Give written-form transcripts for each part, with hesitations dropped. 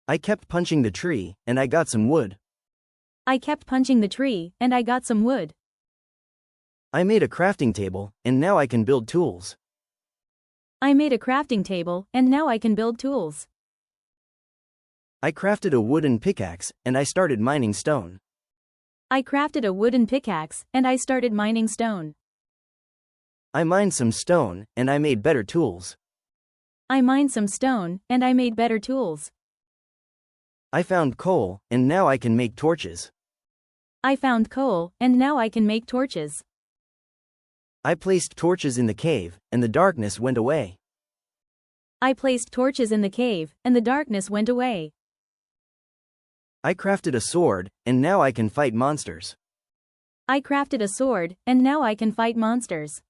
I kept punching the tree, and I got some wood. I kept punching the tree, and I got some wood. I made a crafting table, and now I can build tools. I made a crafting table, and now I can build tools. I crafted a wooden pickaxe, and I started mining stone. I crafted a wooden pickaxe, and I started mining stone. I mined some stone, and I made better tools. I mined some stone, and I made better tools. I found coal, and now I can make torches. I found coal, and now I can make torches. I placed torches in the cave, and the darkness went away. I placed torches in the cave, and the darkness went away. I crafted a sword, and now I can fight monsters. I crafted a sword, and now I can fight monsters.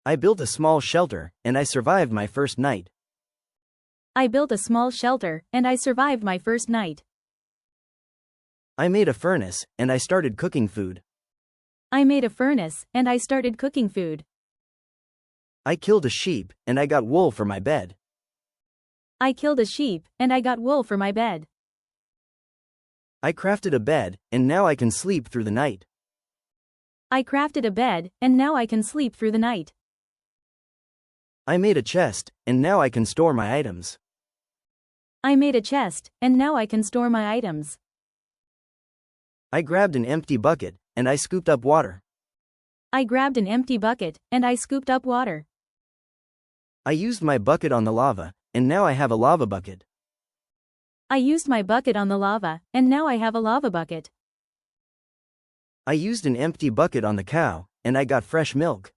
I built a small shelter, and I survived my first night. I built a small shelter, and I survived my first night. I made a furnace, and I started cooking food. I made a furnace, and I started cooking food. I killed a sheep, and I got wool for my bed. I killed a sheep, and I got wool for my bed. I crafted a bed, and now I can sleep through the night. I crafted a bed, and now I can sleep through the night. I made a chest, and now I can store my items. I made a chest, and now I can store my items. I grabbed an empty bucket, and I scooped up water. I grabbed an empty bucket, and I scooped up water. I used my bucket on the lava, and now I have a lava bucket. I used my bucket on the lava, and now I have a lava bucket. I used an empty bucket on the cow, and I got fresh milk.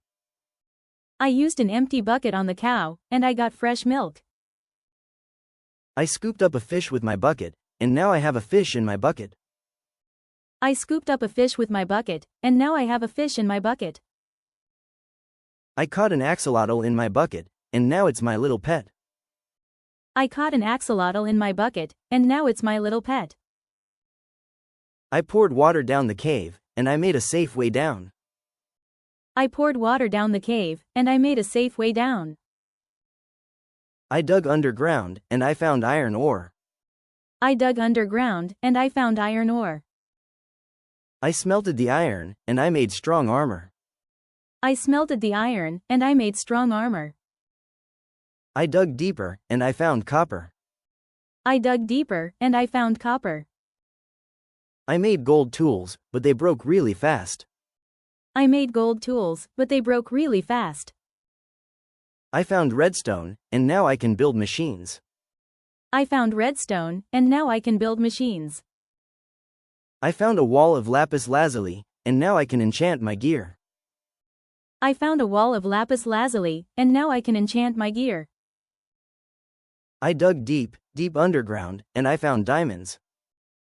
I used an empty bucket on the cow, and I got fresh milk. I scooped up a fish with my bucket, and now I have a fish in my bucket. I scooped up a fish with my bucket, and now I have a fish in my bucket. I caught an axolotl in my bucket, and now it's my little pet. I caught an axolotl in my bucket, and now it's my little pet. I poured water down the cave, and I made a safe way down. I poured water down the cave, and I made a safe way down. I dug underground, and I found iron ore. I dug underground, and I found iron ore. I smelted the iron, and I made strong armor. I smelted the iron, and I made strong armor. I dug deeper, and I found copper. I dug deeper, and I found copper. I made gold tools, but they broke really fast. I made gold tools, but they broke really fast. I found redstone, and now I can build machines. I found redstone, and now I can build machines. I found a wall of lapis lazuli, and now I can enchant my gear. I found a wall of lapis lazuli, and now I can enchant my gear. I dug deep, deep underground, and I found diamonds.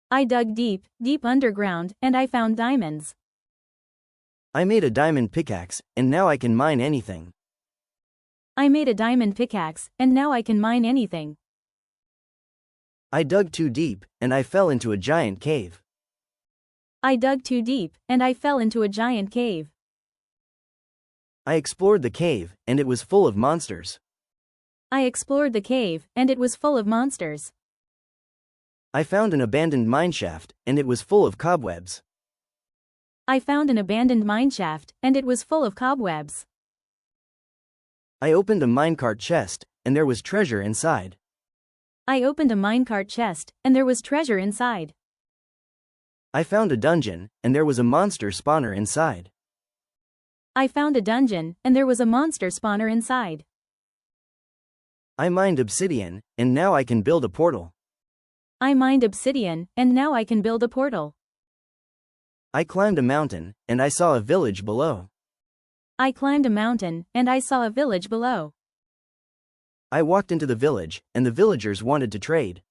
I dug deep, deep underground, and I found diamonds. I made a diamond pickaxe, and now I can mine anything. I made a diamond pickaxe, and now I can mine anything. I dug too deep, and I fell into a giant cave. I dug too deep, and I fell into a giant cave. I explored the cave, and it was full of monsters. I explored the cave, and it was full of monsters. I found an abandoned mineshaft, and it was full of cobwebs. I found an abandoned mineshaft, and it was full of cobwebs. I opened a minecart chest, and there was treasure inside. I opened a minecart chest, and there was treasure inside. I found a dungeon, and there was a monster spawner inside. I found a dungeon, and there was a monster spawner inside. I mined obsidian, and now I can build a portal. I mined obsidian, and now I can build a portal. I climbed a mountain, and I saw a village below. I climbed a mountain, and I saw a village below. I walked into the village, and the villagers wanted to trade.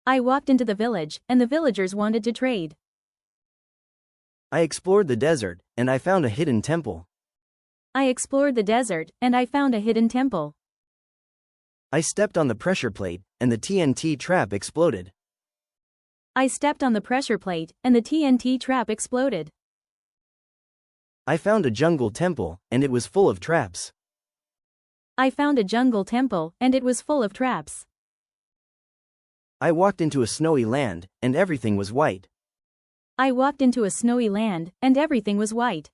I walked into the village, and the villagers wanted to trade. I explored the desert, and I found a hidden temple. I explored the desert, and I found a hidden temple. I stepped on the pressure plate, and the TNT trap exploded. I stepped on the pressure plate, and the TNT trap exploded. I found a jungle temple, and it was full of traps. I found a jungle temple, and it was full of traps. I walked into a snowy land, and everything was white. I walked into a snowy land, and everything was white.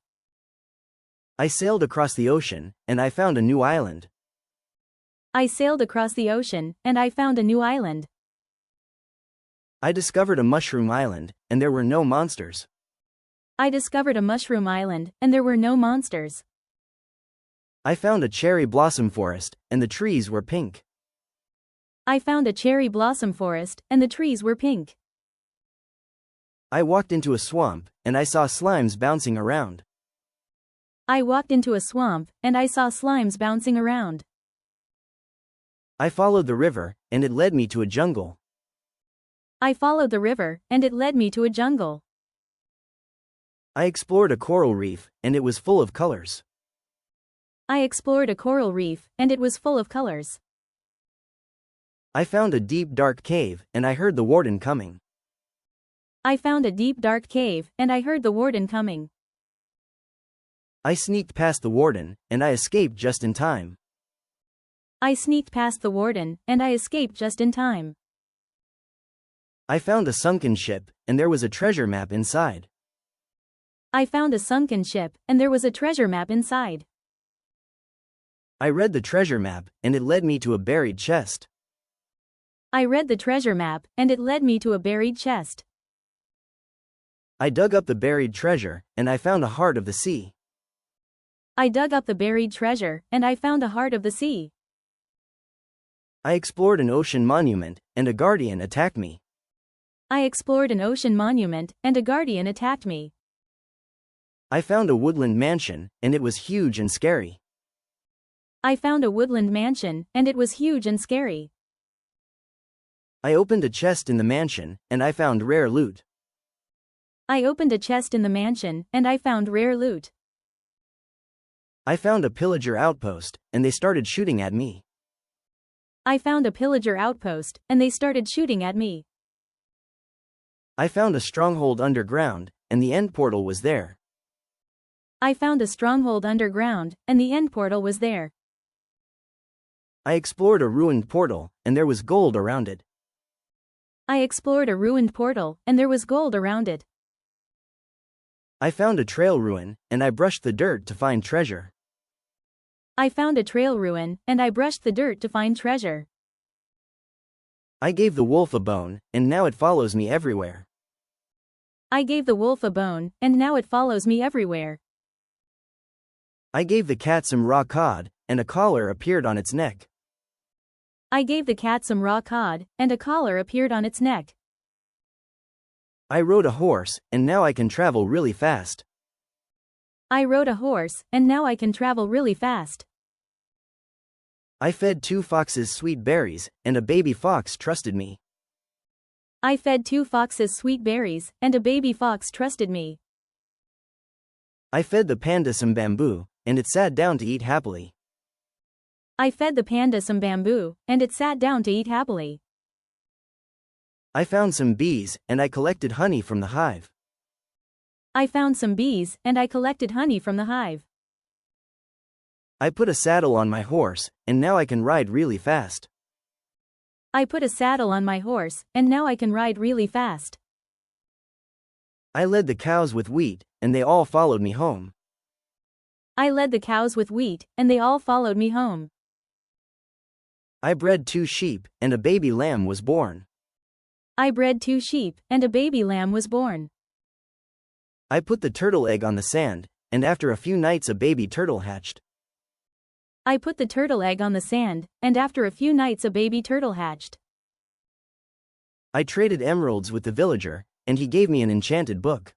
I sailed across the ocean, and I found a new island. I sailed across the ocean, and I found a new island. I discovered a mushroom island, and there were no monsters. I discovered a mushroom island, and there were no monsters. I found a cherry blossom forest, and the trees were pink. I found a cherry blossom forest, and the trees were pink. I walked into a swamp, and I saw slimes bouncing around. I walked into a swamp, and I saw slimes bouncing around. I followed the river, and it led me to a jungle. I followed the river, and it led me to a jungle. I explored a coral reef, and it was full of colors. I explored a coral reef, and it was full of colors. I found a deep dark cave, and I heard the warden coming. I found a deep dark cave, and I heard the warden coming. I sneaked past the warden, and I escaped just in time. I sneaked past the warden, and I escaped just in time. I found a sunken ship, and there was a treasure map inside. I found a sunken ship, and there was a treasure map inside. I read the treasure map, and it led me to a buried chest. I read the treasure map, and it led me to a buried chest. I dug up the buried treasure, and I found a heart of the sea. I dug up the buried treasure, and I found a heart of the sea. I explored an ocean monument, and a guardian attacked me. I explored an ocean monument, and a guardian attacked me. I found a woodland mansion, and it was huge and scary. I found a woodland mansion, and it was huge and scary. I opened a chest in the mansion, and I found rare loot. I opened a chest in the mansion, and I found rare loot. I found a pillager outpost, and they started shooting at me. I found a pillager outpost, and they started shooting at me. I found a stronghold underground, and the end portal was there. I found a stronghold underground, and the end portal was there. I explored a ruined portal, and there was gold around it. I explored a ruined portal, and there was gold around it. I found a trail ruin, and I brushed the dirt to find treasure. I found a trail ruin, and I brushed the dirt to find treasure. I gave the wolf a bone, and now it follows me everywhere. I gave the wolf a bone, and now it follows me everywhere. I gave the cat some raw cod, and a collar appeared on its neck. I gave the cat some raw cod, and a collar appeared on its neck. I rode a horse, and now I can travel really fast. I rode a horse, and now I can travel really fast. I fed 2 foxes sweet berries, and a baby fox trusted me. I fed 2 foxes sweet berries, and a baby fox trusted me. I fed the panda some bamboo, and it sat down to eat happily. I fed the panda some bamboo, and it sat down to eat happily. I found some bees, and I collected honey from the hive. I found some bees, and I collected honey from the hive. I put a saddle on my horse, and now I can ride really fast. I put a saddle on my horse, and now I can ride really fast. I led the cows with wheat, and they all followed me home. I led the cows with wheat, and they all followed me home. I bred 2 sheep, and a baby lamb was born. I bred 2 sheep, and a baby lamb was born. I put the turtle egg on the sand, and after a few nights a baby turtle hatched. I put the turtle egg on the sand, and after a few nights a baby turtle hatched. I traded emeralds with the villager, and he gave me an enchanted book.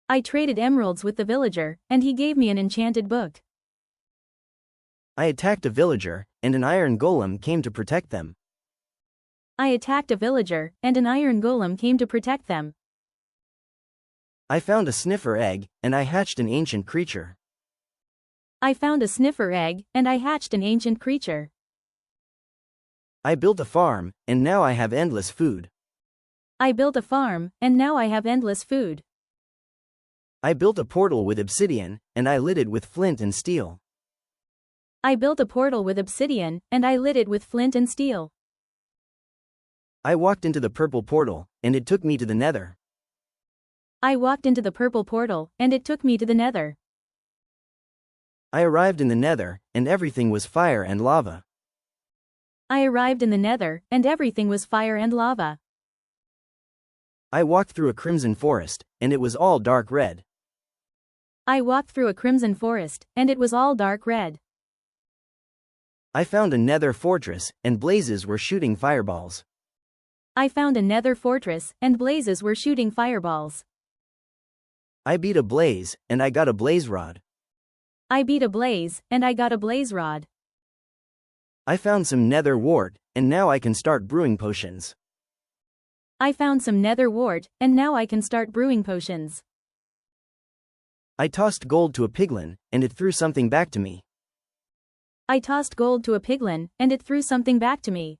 I traded emeralds with the villager, and he gave me an enchanted book. I attacked a villager, and an iron golem came to protect them. I attacked a villager, and an iron golem came to protect them. I found a sniffer egg, and I hatched an ancient creature. I found a sniffer egg, and I hatched an ancient creature. I built a farm, and now I have endless food. I built a farm, and now I have endless food. I built a portal with obsidian, and I lit it with flint and steel. I built a portal with obsidian, and I lit it with flint and steel. I walked into the purple portal, and it took me to the nether. I walked into the purple portal, and it took me to the nether. I arrived in the nether, and everything was fire and lava. I arrived in the nether, and everything was fire and lava. I walked through a crimson forest, and it was all dark red. I walked through a crimson forest, and it was all dark red. I found a nether fortress, and blazes were shooting fireballs. I found a nether fortress, and blazes were shooting fireballs. I beat a blaze, and I got a blaze rod. I beat a blaze, and I got a blaze rod. I found some nether wart, and now I can start brewing potions. I found some nether wart, and now I can start brewing potions. I tossed gold to a piglin, and it threw something back to me. I tossed gold to a piglin, and it threw something back to me.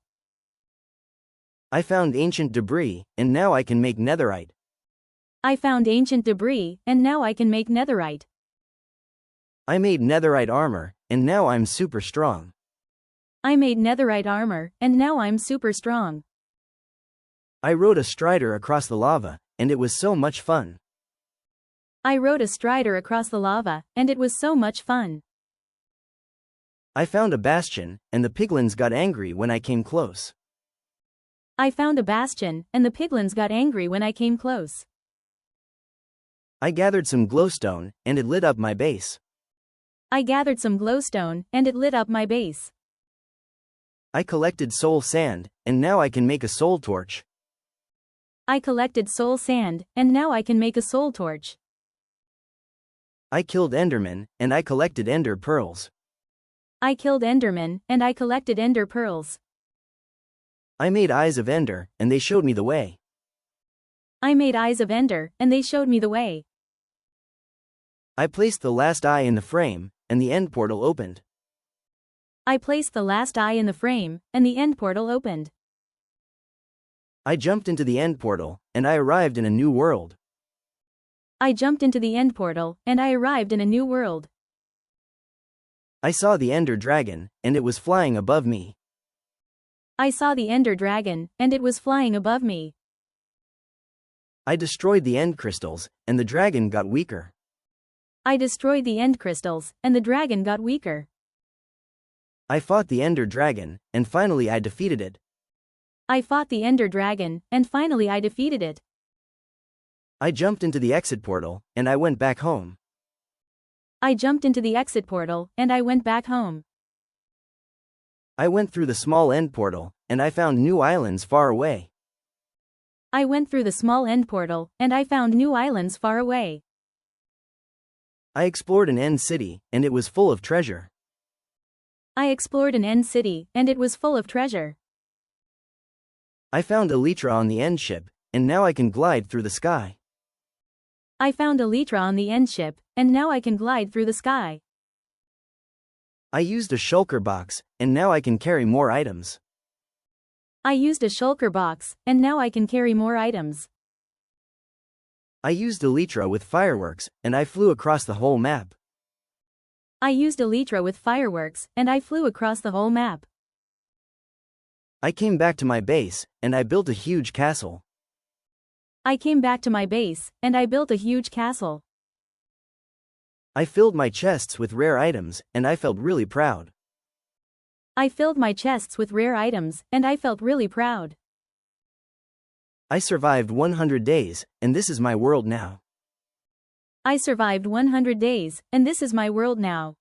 I found ancient debris, and now I can make netherite. I found ancient debris, and now I can make netherite. I made netherite armor, and now I'm super strong. I made netherite armor, and now I'm super strong. I rode a strider across the lava, and it was so much fun. I rode a strider across the lava, and it was so much fun. I found a bastion, and the piglins got angry when I came close. I found a bastion, and the piglins got angry when I came close. I gathered some glowstone, and it lit up my base. I gathered some glowstone, and it lit up my base. I collected soul sand, and now I can make a soul torch. I collected soul sand, and now I can make a soul torch. I killed endermen, and I collected ender pearls. I killed endermen, and I collected ender pearls. I made eyes of ender, and they showed me the way. I made eyes of ender, and they showed me the way. I placed the last eye in the frame, and the end portal opened. I placed the last eye in the frame, and the end portal opened. I jumped into the end portal, and I arrived in a new world. I jumped into the end portal, and I arrived in a new world. I saw the ender dragon, and it was flying above me. I saw the ender dragon, and it was flying above me. I destroyed the end crystals, and the dragon got weaker. I destroyed the end crystals, and the dragon got weaker. I fought the ender dragon, and finally I defeated it. I fought the ender dragon, and finally I defeated it. I jumped into the exit portal, and I went back home. I jumped into the exit portal, and I went back home. I went through the small end portal, and I found new islands far away. I went through the small end portal, and I found new islands far away. I explored an end city, and it was full of treasure. I explored an end city, and it was full of treasure. I found elytra on the end ship, and now I can glide through the sky. I found elytra on the end ship, and now I can glide through the sky. I used a shulker box, and now I can carry more items. I used a shulker box, and now I can carry more items. I used elytra with fireworks, and I flew across the whole map. I used elytra with fireworks, and I flew across the whole map. I came back to my base, and I built a huge castle. I came back to my base, and I built a huge castle. I filled my chests with rare items, and I felt really proud. I filled my chests with rare items, and I felt really proud. I survived 100 days, and this is my world now. I survived 100 days, and this is my world now.